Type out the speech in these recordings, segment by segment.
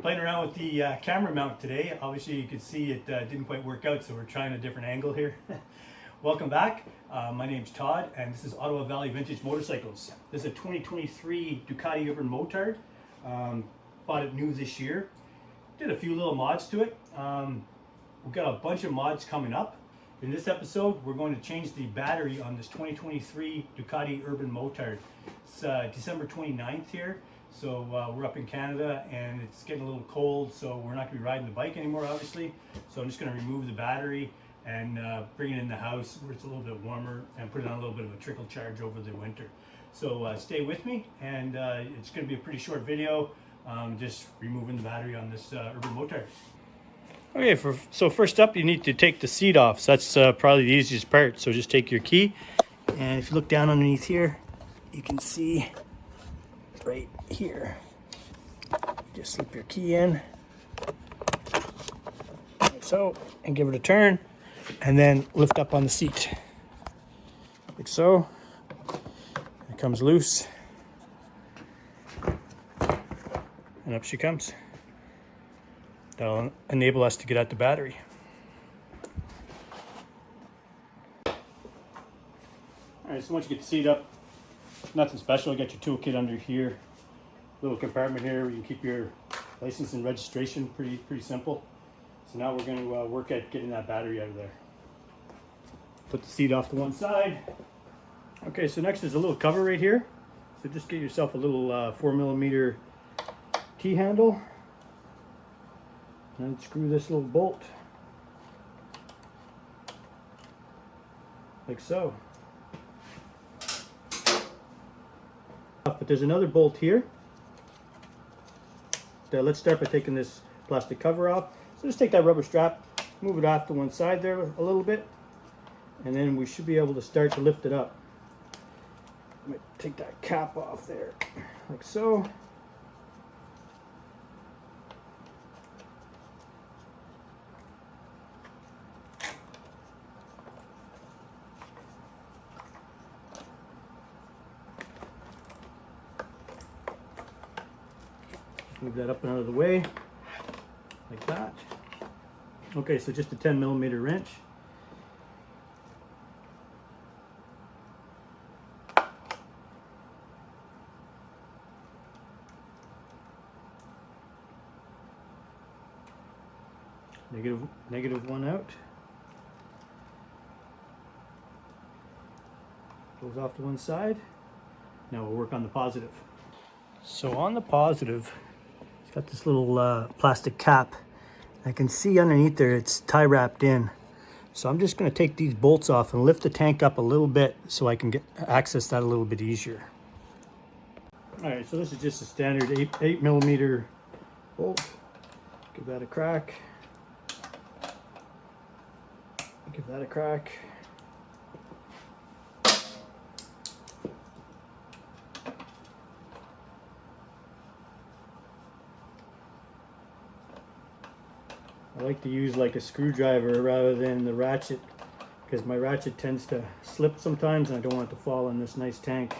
Playing around with the camera mount today. Obviously you can see it didn't quite work out, so we're trying a different angle here. Welcome back. My name's Todd and this is Ottawa Valley Vintage Motorcycles. This is a 2023 Ducati Urban Motard. Bought it new this year. Did a few little mods to it. We've got a bunch of mods coming up. In this episode, we're going to change the battery on this 2023 Ducati Urban Motard. It's December 29th here, so we're up in Canada and it's getting a little cold, so we're not going to be riding the bike anymore, obviously. So I'm just going to remove the battery and bring it in the house where it's a little bit warmer and put it on a little bit of a trickle charge over the winter. So stay with me, and it's going to be a pretty short video, just removing the battery on this Urban Motard. Okay, so first up you need to take the seat off. So that's probably the easiest part. So just take your key, and if you look down underneath here, you can see right here. You just slip your key in, like so, and give it a turn, and then lift up on the seat, like so. It comes loose, and up she comes. That'll enable us to get at the battery. All right, so once you get the seat up, nothing special. You got your toolkit under here, little compartment here where you can keep your license and registration. Pretty simple. So now we're going to work at getting that battery out of there. Put the seat off to one side. Okay, so next is a little cover right here. So just get yourself a little 4mm T-handle. And screw this little bolt, like so. But there's another bolt here. Let's start by taking this plastic cover off. So just take that rubber strap, move it off to one side there a little bit, and then we should be able to start to lift it up. I'm going to take that cap off there, like so. Move that up and out of the way, like that. Okay, so just a 10mm wrench. Negative one out. Goes off to one side. Now we'll work on the positive. So on the positive, it's got this little plastic cap. I can see underneath there it's tie wrapped in. So I'm just going to take these bolts off and lift the tank up a little bit so I can access that a little bit easier. Alright, so this is just a standard 8mm bolt. Give that a crack. Give that a crack. I like to use like a screwdriver rather than the ratchet, because my ratchet tends to slip sometimes and I don't want it to fall in this nice tank.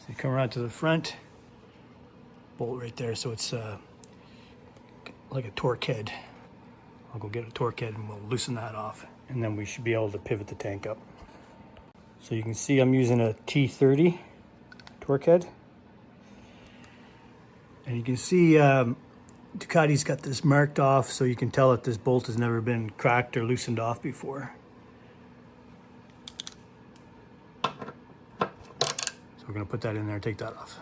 You come around to the front, bolt right there, so it's like a torque head. I'll go get a torque head and we'll loosen that off, and then we should be able to pivot the tank up. So you can see I'm using a T30 torque head, and you can see Ducati's got this marked off, so you can tell that this bolt has never been cracked or loosened off before. We're going to put that in there, take that off.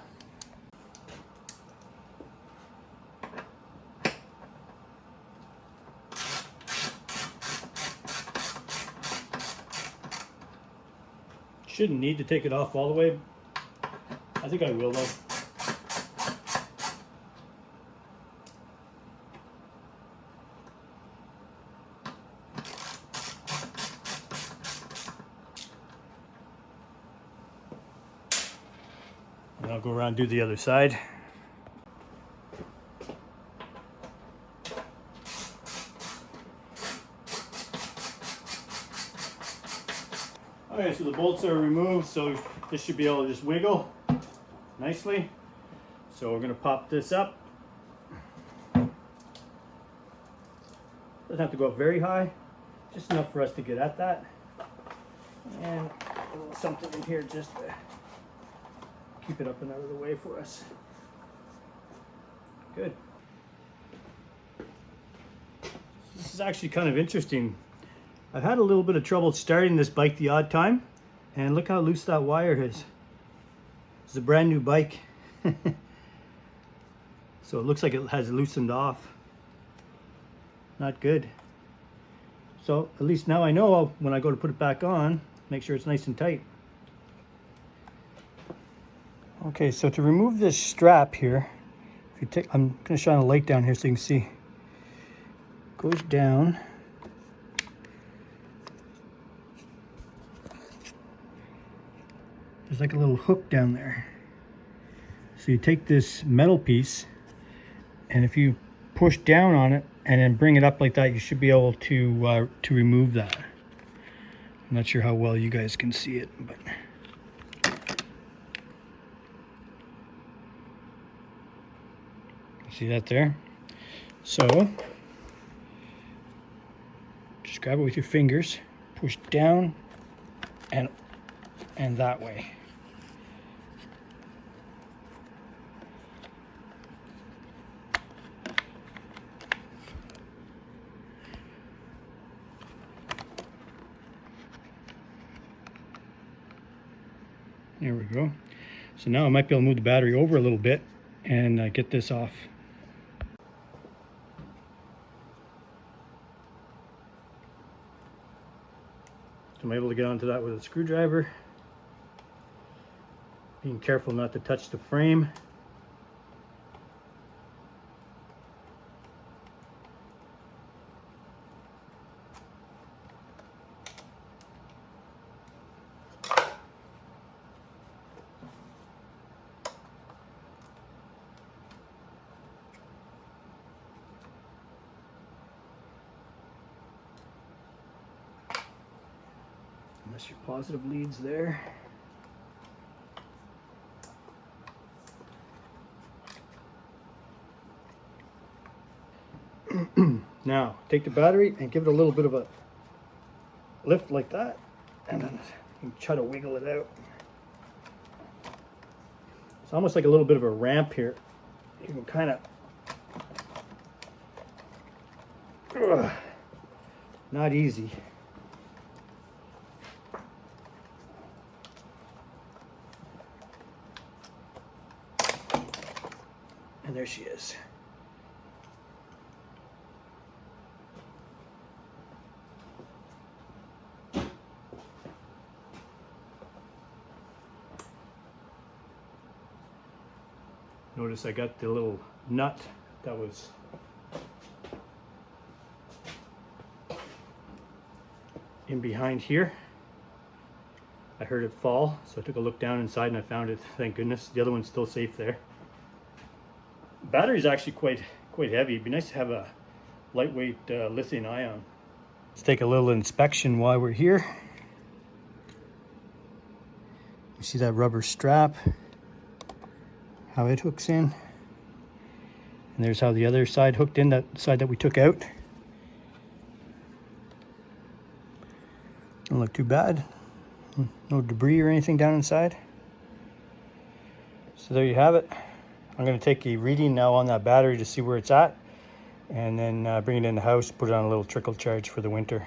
Shouldn't need to take it off all the way. I think I will though. I'll go around and do the other side. Okay, so the bolts are removed, so this should be able to just wiggle nicely. So we're going to pop this up. Doesn't have to go up very high, just enough for us to get at that. And a little something in here just to keep it up and out of the way for us. Good. This is actually kind of interesting. I've had a little bit of trouble starting this bike the odd time, and look how loose that wire is. It's a brand new bike. So it looks like it has loosened off. Not good. So at least now I know when I go to put it back on, make sure it's nice and tight. Okay, so to remove this strap here, if you take, I'm going to shine a light down here so you can see. It goes down. There's like a little hook down there. So you take this metal piece, and if you push down on it and then bring it up like that, you should be able to remove that. I'm not sure how well you guys can see it, but see that there? So just grab it with your fingers, push down and that way. There we go. So now I might be able to move the battery over a little bit and get this off. So I'm able to get onto that with a screwdriver. Being careful not to touch the frame. Unless your positive leads there. Now, take the battery and give it a little bit of a lift like that, and then you can try to wiggle it out. It's almost like a little bit of a ramp here. You can kind of, not easy. And there she is. Notice I got the little nut that was in behind here. I heard it fall, so I took a look down inside and I found it, thank goodness. The other one's still safe there. The battery is actually quite heavy. It'd be nice to have a lightweight lithium ion. Let's take a little inspection while we're here. You see that rubber strap, how it hooks in, and there's how the other side hooked in, that side that we took out. Don't look too bad. No debris or anything down inside. So there you have it. I'm going to take a reading now on that battery to see where it's at, and then bring it in the house, put it on a little trickle charge for the winter.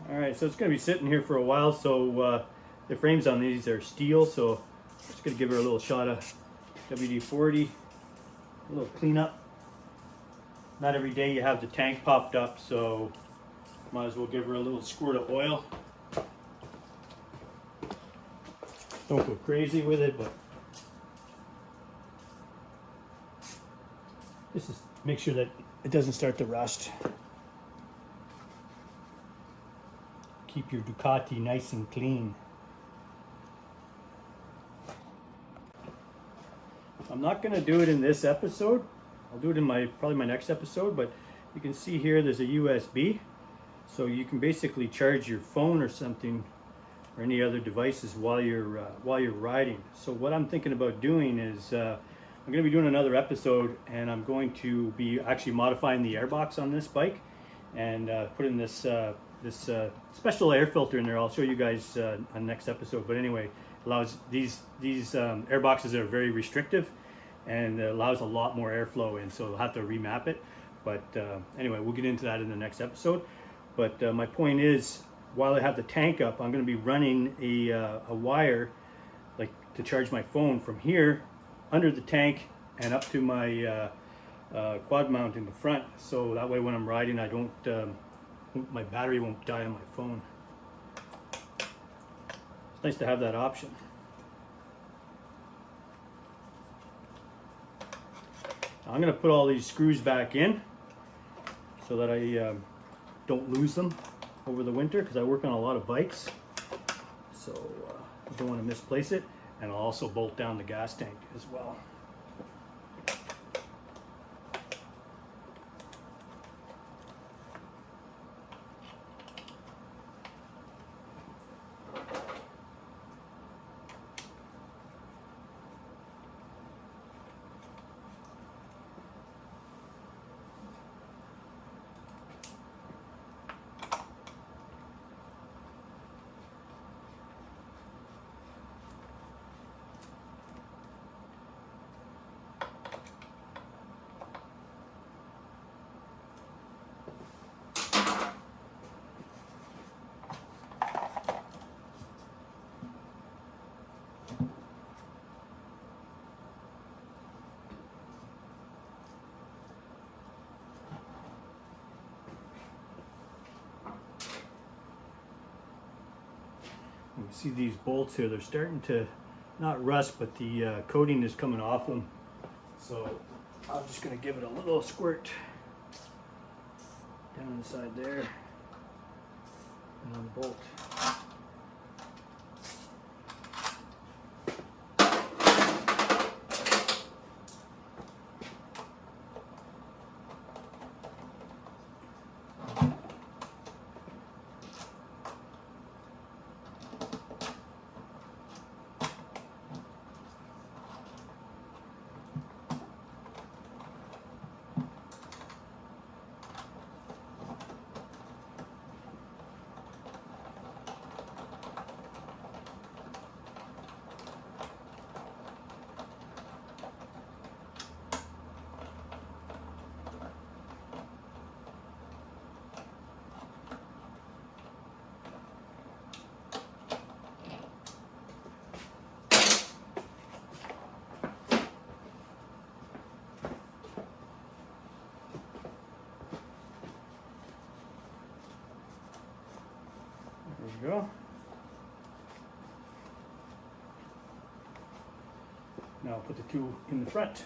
All right, so it's going to be sitting here for a while. So the frames on these are steel, so I'm just going to give her a little shot of WD-40, a little cleanup. Not every day you have the tank popped up, so might as well give her a little squirt of oil. Don't go crazy with it, but this is make sure that it doesn't start to rust. Keep your Ducati nice and clean. I'm not going to do it in this episode. I'll do it in probably my next episode, but you can see here there's a USB. So you can basically charge your phone or something or any other devices while you're riding. So what I'm thinking about doing is I'm going to be doing another episode, and I'm going to be actually modifying the airbox on this bike and putting this special air filter in there. I'll show you guys on the next episode. But anyway, allows these airboxes are very restrictive and allows a lot more airflow in, so I'll have to remap it. But anyway, we'll get into that in the next episode. But my point is, while I have the tank up, I'm going to be running a wire like to charge my phone from here under the tank and up to my quad mount in the front, so that way when I'm riding I don't my battery won't die on my phone. It's nice to have that option. I'm going to put all these screws back in so that I don't lose them over the winter, because I work on a lot of bikes, so I don't want to misplace it. And I'll also bolt down the gas tank as well. You can see these bolts here, they're starting to not rust, but the coating is coming off them. So I'm just going to give it a little squirt down the side there and on the bolt. There we go. Now I'll put the two in the front.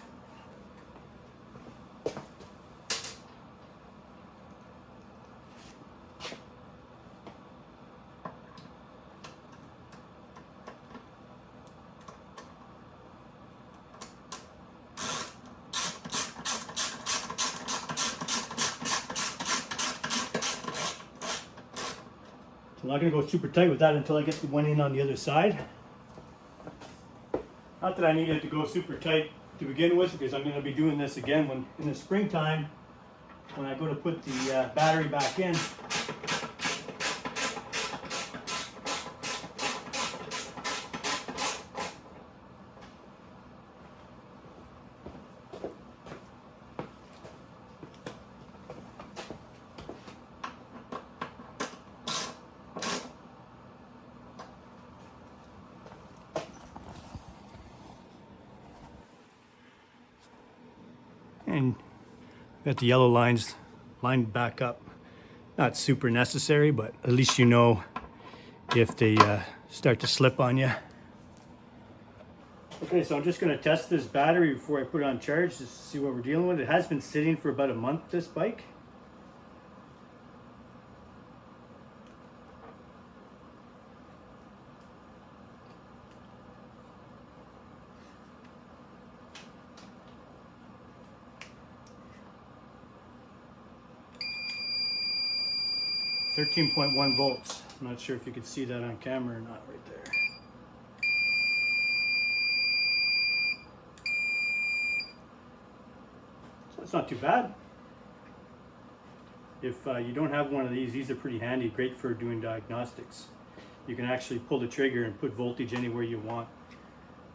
I'm not going to go super tight with that until I get the one in on the other side. Not that I need it to go super tight to begin with, because I'm going to be doing this again when in the springtime when I go to put the battery back in. And got the yellow lines lined back up. Not super necessary, but at least you know if they start to slip on you. Okay, so I'm just going to test this battery before I put it on charge just to see what we're dealing with. It has been sitting for about a month, this bike. 13.1 volts. I'm not sure if you can see that on camera or not right there. So it's not too bad. If you don't have one of these are pretty handy, great for doing diagnostics. You can actually pull the trigger and put voltage anywhere you want.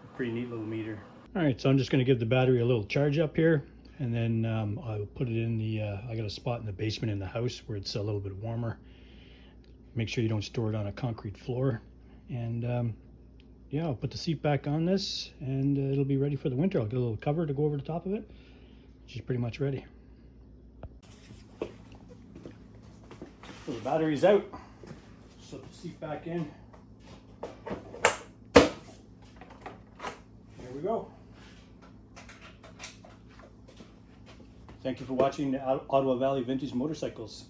A pretty neat little meter. All right, so I'm just going to give the battery a little charge up here, and then I'll put it in the, I got a spot in the basement in the house where it's a little bit warmer. Make sure you don't store it on a concrete floor. And yeah, I'll put the seat back on this, and it'll be ready for the winter. I'll get a little cover to go over the top of it. She's pretty much ready. So the battery's out. Slip the seat back in. There we go. Thank you for watching the Ottawa Valley Vintage Motorcycles.